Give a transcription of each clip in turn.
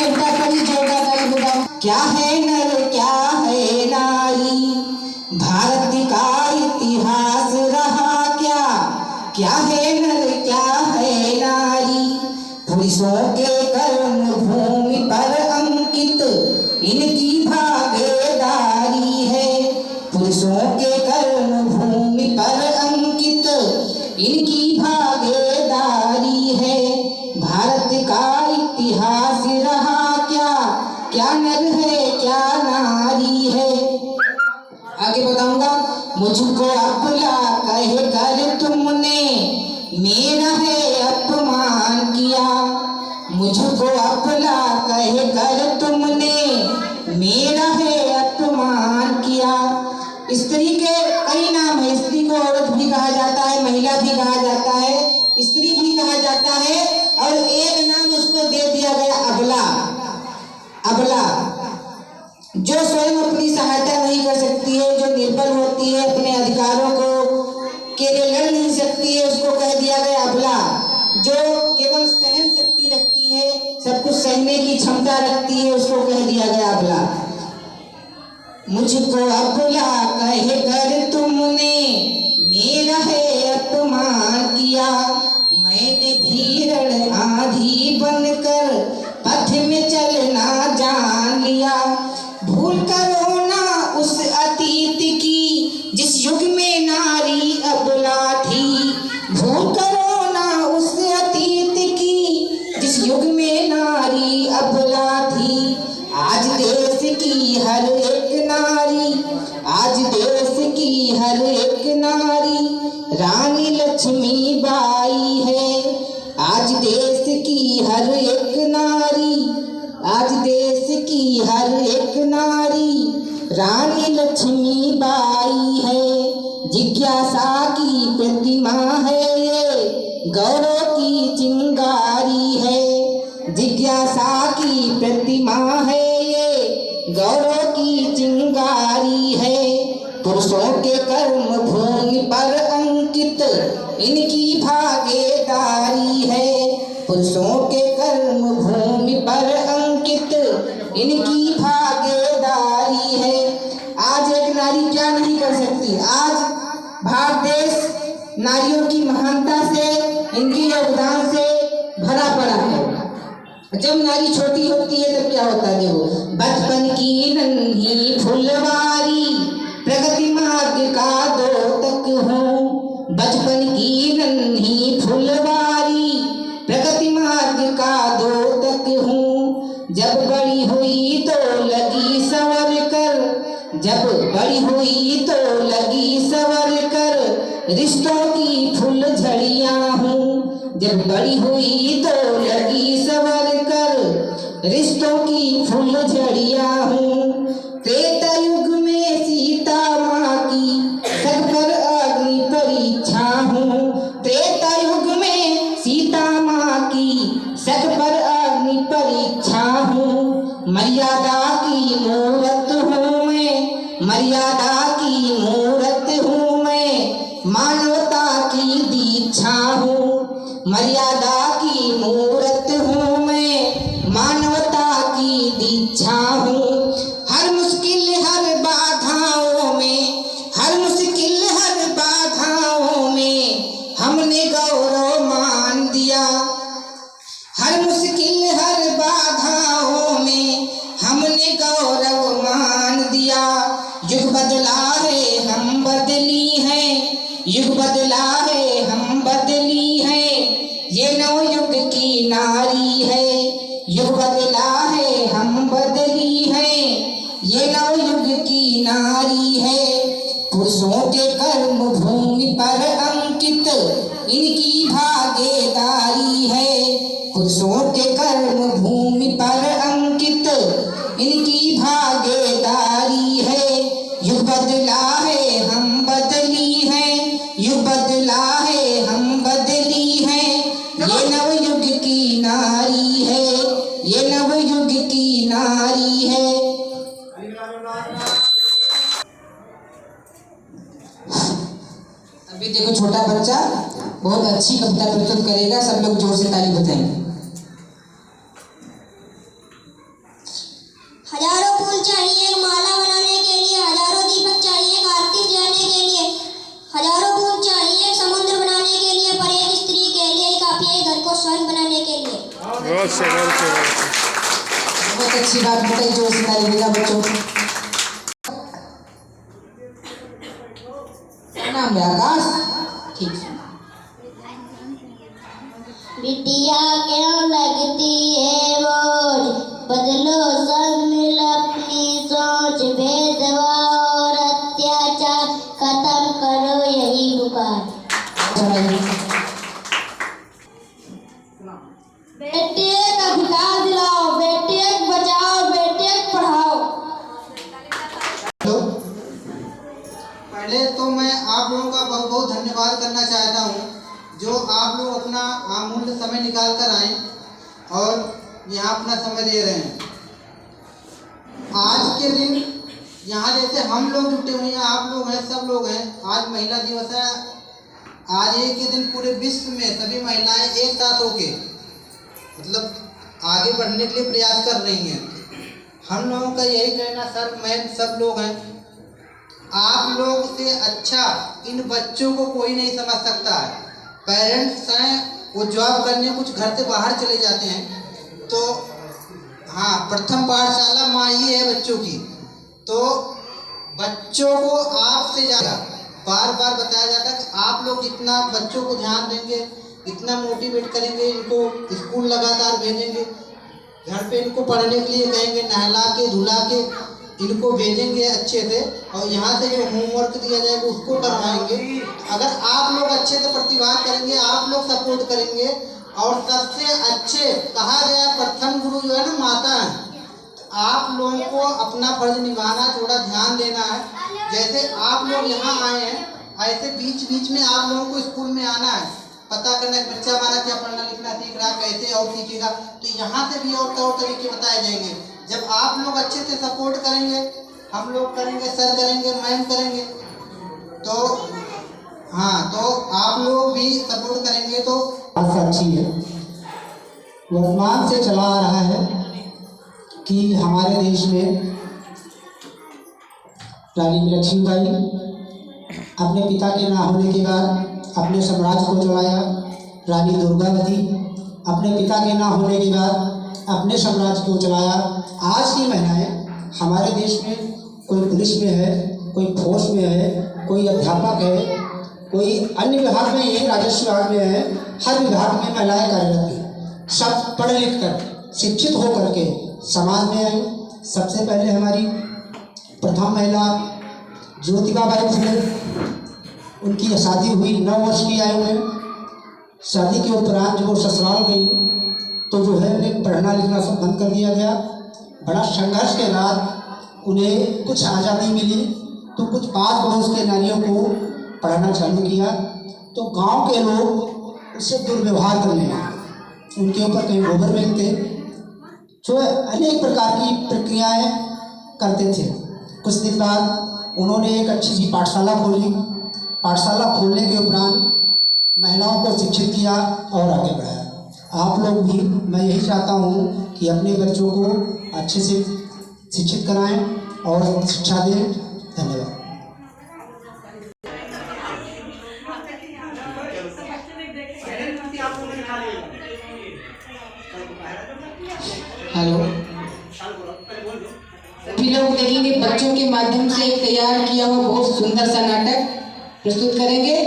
एकता करी जोड़ा ताली बजाओ। क्या है नर क्या है नारी, भारत का इतिहास रहा क्या, क्या है नर क्या है नारी, पुरुषों के कर्म भूमि पर अंकित इनकी भागीदारी है, पुरुषों के कर्म भूमि पर अंकित इनकी भागीदारी है, भारत का इतिहास रहा क्या, क्या नर है क्या नारी है। आगे बताऊंगा। मुझको अपला कह कर तुमने मेरा है अपमान किया, मुझको अपला कह कर तुमने मेरा है अपमान किया। स्त्री के कई नाम है, स्त्री को औरत भी कहा जाता है, महिला भी कहा जाता है, स्त्री भी कहा जाता है, और एक नाम उसको दे दिया गया अबला। अबला जो स्वयं अपनी सहायता नहीं कर सकती है, जो निर्बल होती है, अपने अधिकारों को के लिए लड़ नहीं सकती है, उसको कह दिया गया अबला। जो केवल सहन शक्ति रखती है, सब कुछ सहने की क्षमता रखती है, उसको कह दिया गया अबला। मुझको अबला कह कर तुमने मेरा है अपमान किया, मैंने धीरण आंधी बनकर पथ में चलना जान लिया, भूल करो ना उस अतीत की जिस युग में नारी अबला थी, भूल करो ना उस अतीत की जिस युग में नारी अबला थी। आज देश की हर एक नारी, आज देश की हर एक नारी रानी लक्ष्मीबाई है, आज देश की हर एक नारी, आज देश की हर एक नारी रानी लक्ष्मीबाई है। जिज्ञासा की प्रतिमा है ये, गौरव की चिंगारी है, जिज्ञासा की प्रतिमा है ये, गौरव की चिंगारी है, पुरुषों के कर्म भूमि पर अंकित इनकी भागीदारी है, पुरुषों के कर्म भूमि पर अंकित इनकी भागीदारी है। आज एक नारी क्या नहीं कर सकती, आज भारत देश नारियों की महानता से, इनके योगदान से भरा पड़ा है। जब नारी छोटी होती है तब क्या होता है, देखो, बचपन की नन्ही फुलवारी प्रगति मार्ग का द्योतक हूँ, बचपन की नन्ही फुलवारी प्रगति मार्ग का द्योतक हूँ, जब बड़ी हुई तो लगी संवर कर, जब बड़ी हुई तो लगी संवर कर, रिश्तों की फूल झड़ियाँ हूँ, जब बड़ी हुई तो लगी संवर कर, रिश्तों की फूल झड़ियाँ हूँ। त्रेता युग में सीता माँ की सग पर अग्नि परीक्षा हूँ, त्रेता युग में सीता माँ की सग पर अग्नि परीक्षा हूँ, मर्यादा की मूरत हूँ मैं, मर्यादा की मूरत हूँ मैं, मानवता की दीक्षा हूँ, मर्यादा की मूरत हूँ मैं, मानवता की दीक्षा हूँ। हर मुश्किल हर बाधाओं में, हर मुश्किल हर बाधाओं में हमने गौरव मान दिया, हर मुश्किल हर बाधाओं में हमने गौरव मान दिया। युग बदला है हम बदली हैं, युग बदला है हम बदली हैं, ये नवयुग की नारी है, युग बदला है हम बदली हैं, ये नवयुग की नारी है, पुरुषों के कर्म भूमि पर अंकित इनकी भागीदारी है, पुरुषों के कर्म भूमि पर अंकित इनकी भागीदारी है। युग बदला है हम बदली हैं, युग बदला है हम बदली हैं, ये नवयुग की नारी है, ये नवयुग की नारी है। अभी देखो छोटा बच्चा बहुत अच्छी कविता प्रस्तुत करेगा, सब लोग जोर से ताली बजाएंगे। बहुत से बहुत अच्छी बात बताई, जोर से ताली बजाओ बच्चों। नाम है आकाश, ठीक है। बिटिया क्यों लगती है बोझ, बदलो सब मिल अपनी सोच, भेदभाव और अत्याचार खत्म करो यही पुकार। बेटे का अधिकार दिलाओ, बेटे बचाओ, बेटे पढ़ाओ। पहले तो मैं आप लोगों का बहुत बहुत धन्यवाद करना चाहता हूँ, जो आप लोग अपना अमूल्य समय निकाल कर आए और यहाँ अपना समय दे रहे हैं। आज के दिन यहाँ जैसे हम लोग जुटे हुए हैं, आप लोग हैं, सब लोग हैं। आज महिला दिवस है। आज एक ही दिन पूरे विश्व में सभी महिलाएं एक साथ होके मतलब आगे बढ़ने के लिए प्रयास कर रही हैं। हम लोगों का यही कहना, सर मैम सब लोग हैं, आप लोग से अच्छा इन बच्चों को कोई नहीं समझ सकता है। पेरेंट्स हैं, वो जॉब करने कुछ घर से बाहर चले जाते हैं, तो हाँ, प्रथम पाठशाला माँ ही है बच्चों की। तो बच्चों को आपसे ज़्यादा बार बार बताया जाता है कि आप लोग जितना बच्चों को ध्यान देंगे, इतना मोटिवेट करेंगे, इनको स्कूल लगातार भेजेंगे, घर पे इनको पढ़ने के लिए कहेंगे, नहला के धुला के इनको भेजेंगे अच्छे से, और यहाँ से जो होमवर्क दिया जाएगा उसको करवाएंगे। अगर आप लोग अच्छे से प्रतिभाग करेंगे, आप लोग सपोर्ट करेंगे, और सबसे अच्छे कहा गया प्रथम गुरु जो है ना माता है, आप लोगों को अपना फर्ज निभाना, थोड़ा ध्यान देना है। जैसे आप लोग यहाँ आए हैं, ऐसे बीच बीच में आप लोगों को स्कूल में आना है, पता करना है बच्चा हमारा क्या पढ़ना लिखना सीख रहा, कैसे और सीखेगा। तो यहाँ से भी और तौर तरीके बताए जाएंगे। जब आप लोग अच्छे से सपोर्ट करेंगे, हम लोग करेंगे, सर करेंगे, मैम करेंगे, तो हाँ, तो आप लोग भी सपोर्ट करेंगे तो अच्छी है। वर्तमान से चला आ रहा है कि हमारे देश में रानी लक्ष्मीबाई अपने पिता के ना होने के बाद अपने साम्राज्य को चलाया। रानी दुर्गावती अपने पिता के ना होने के बाद अपने साम्राज्य को चलाया। आज की महिलाएं हमारे देश में कोई पुलिस में है, कोई फौज में है, कोई अध्यापक है, कोई अन्य विभाग में है, राजस्व विभाग में है, हर विभाग में महिलाएं कार्यरत हैं। सब पढ़ लिख कर शिक्षित होकर के समाज में आई। सबसे पहले हमारी प्रथम महिला ज्योतिबाबाई फुले, उनकी शादी हुई 9 वर्ष की आयु में। शादी के उपरांत जब वो ससुराल गई तो जो है उन्हें पढ़ना लिखना सब बंद कर दिया गया। बड़ा संघर्ष के बाद उन्हें कुछ आज़ादी मिली तो कुछ पास पड़ोस के नारियों को पढ़ाना चालू किया। तो गांव के लोग उससे दुर्व्यवहार करने लगे, उनके ऊपर कहीं गोबर फेंकते, जो अनेक प्रकार की प्रक्रियाएं करते थे। कुछ दिन बाद उन्होंने एक अच्छी सी पाठशाला खोली। पाठशाला खोलने के उपरांत महिलाओं को शिक्षित किया और आगे बढ़ाया। आप लोग भी, मैं यही चाहता हूँ कि अपने बच्चों को अच्छे से शिक्षित कराएं और शिक्षा दें। धन्यवाद। हेलो, सभी लोग देखेंगे बच्चों के माध्यम से एक तैयार किया हुआ बहुत सुंदर सा नाटक प्रस्तुत करेंगे।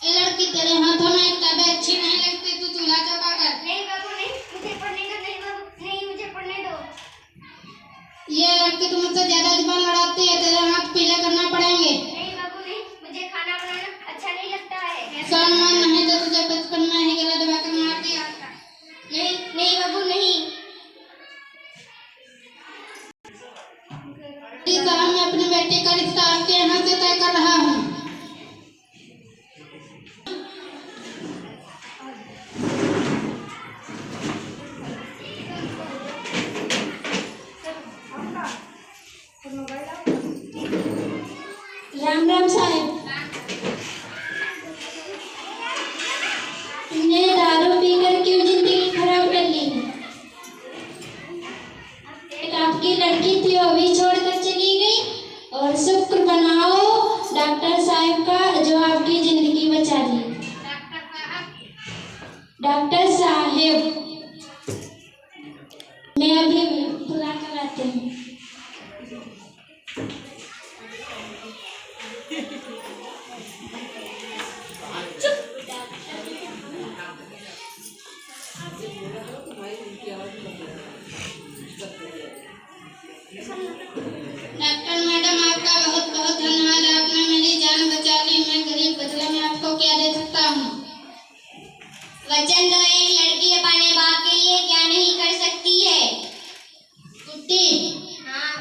लड़की तेरे हाथों में किताबें अच्छी नहीं लगती, तू चूल्हा चपा कर। नहीं बाबू नहीं, मुझे पढ़ने दो। नहीं बाबू नहीं, मुझे पढ़ने दो। ये लड़की तुम मुझसे ज्यादा जुबान लड़ाती है, तेरे हाथ पीले करना पड़ेंगे। नहीं बाबू नहीं, मुझे खाना बनाना अच्छा नहीं लगता है। सम्मान नहीं तो तुझे बचपन में ही गला दबा कर मार दिया। नहीं नहीं बाबू नहीं। साहब, मैं अपने बेटे का रिश्ता आपके यहाँ से तय कर रहा हूँ। साहब, तुमने दारू पीकर क्यों जिंदगी खराब कर ली? एक आपकी लड़की थी, वो भी छोड़कर चली गई। और शुक्र मनाओ डॉक्टर साहब का जो आपकी जिंदगी बचा ली। डॉक्टर साहब, मैं अभी बुला कर आती हूँ। डॉक्टर मैडम, आपका बहुत बहुत धन्यवाद। आपने मेरी जान बचा ली। मैं गरीब, बदले में आपको क्या दे सकता हूँ? वचन दो, एक लड़की अपने बाप के लिए क्या नहीं कर सकती है? कुट्टी, हाँ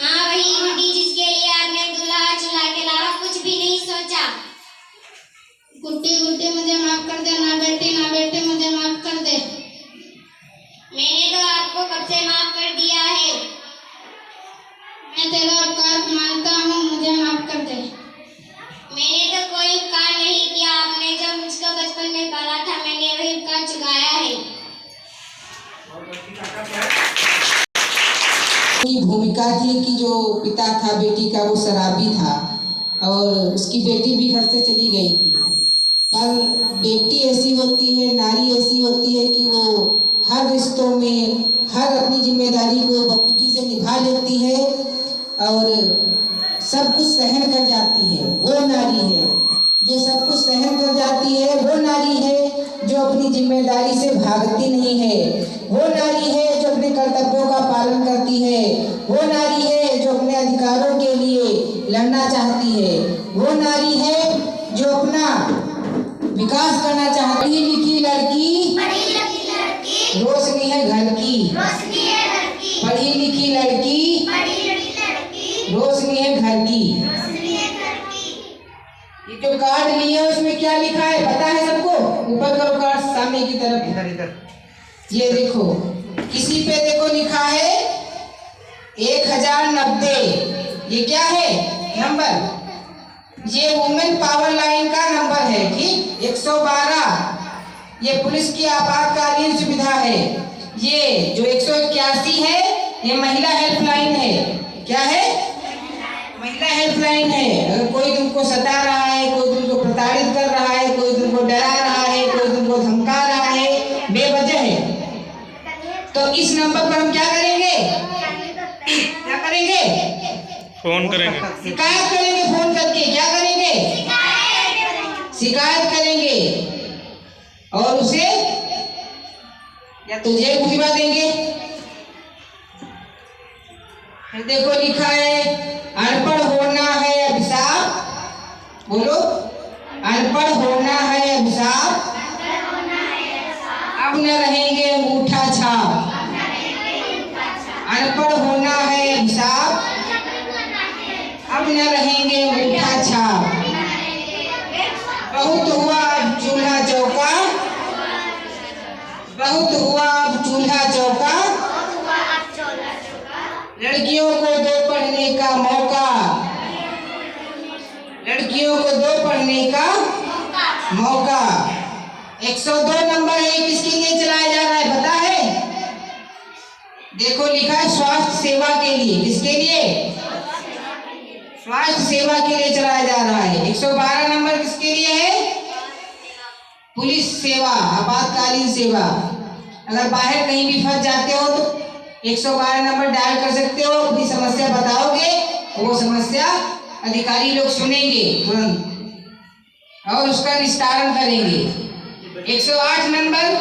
हाँ, वही गुड्डी जिसके लिए आपने दूल्हा चूल्हा के अलावा कुछ भी नहीं सोचा। गुड्डी गुड्डी, मुझे माफ कर दे। ना बेटी, ना बेटी, मुझे माफ कर दे। मैंने तो आपको कब से माफ कर दिया है। मैं तेरा उपकार मानता हूँ, मुझे माफ कर दे। मैंने तो कोई उपकार नहीं किया। आपने जो मुझको बचपन में पाला था, मैंने वही उपकार चुकाया है। की भूमिका थी कि जो पिता था बेटी का वो शराबी था और उसकी बेटी भी घर से चली गई थी। पर बेटी ऐसी होती है, नारी ऐसी होती है कि वो हर रिश्तों में हर अपनी जिम्मेदारी को बखूबी से निभा लेती है और सब कुछ सहन कर जाती है। वो नारी है जो सब कुछ सहन कर जाती है। वो नारी है जो अपनी जिम्मेदारी से भागती नहीं है। वो नारी है जो अपने कर्तव्यों का पालन करती है। वो नारी है जो अपने अधिकारों के लिए लड़ना चाहती है। वो नारी है जो अपना विकास करना चाहती है। पढ़ी लिखी लड़की रोशनी है घर की। पढ़ी लिखी लड़की रोशनी है घर की। ये जो कार्ड लिया है उसमें क्या लिखा है पता है सबको? ऊपर करो कार्ड, सामने की तरफ। इधर इधर ये देखो, किसी पे देखो लिखा है 1090। ये क्या है नंबर? ये वुमेन पावर लाइन का नंबर है। ठीक, 112 ये पुलिस की आपातकालीन सुविधा है। ये जो 181 है ये महिला हेल्पलाइन है। क्या है? महिला हेल्पलाइन है। अगर कोई तुमको सता रहा है, कोई तुमको प्रताड़ित कर रहा है, कोई तुमको डरा रहा है, कोई तुमको धमका रहा है बेवजह है, तो इस नंबर पर हम क्या करेंगे? क्या करेंगे? फोन करेंगे, शिकायत करेंगे। फोन करके क्या करेंगे? शिकायत करेंगे और उसे या तो जेल भिजवा देंगे। फिर देखो लिखा है अनपढ़ होना है अभिशाप। बोलो, अनपढ़ होना है अभिशाप, अब न रहेंगे अंगूठा छाप। अनपढ़ होना है अभिशाप, अब न रहेंगे अंगूठा छाप। बहुत हुआ अब चूल्हा चौका, बहुत हुआ अब चूल्हा चौका। लड़कियों को दो पढ़ने का मौका, लड़कियों को दो पढ़ने का मौका। 102 नंबर है, किसके लिए चलाया जा रहा है पता है? देखो लिखा है स्वास्थ्य सेवा के लिए। किसके लिए? स्वास्थ्य सेवा के लिए चलाया जा रहा है। 112 नंबर किसके लिए है? पुलिस सेवा, आपातकालीन सेवा। अगर बाहर कहीं भी फंस जाते हो तो 112 नंबर डायल कर सकते हो। अपनी समस्या बताओगे तो वो समस्या अधिकारी लोग सुनेंगे तुरंत और उसका निस्तारण करेंगे। 108 नंबर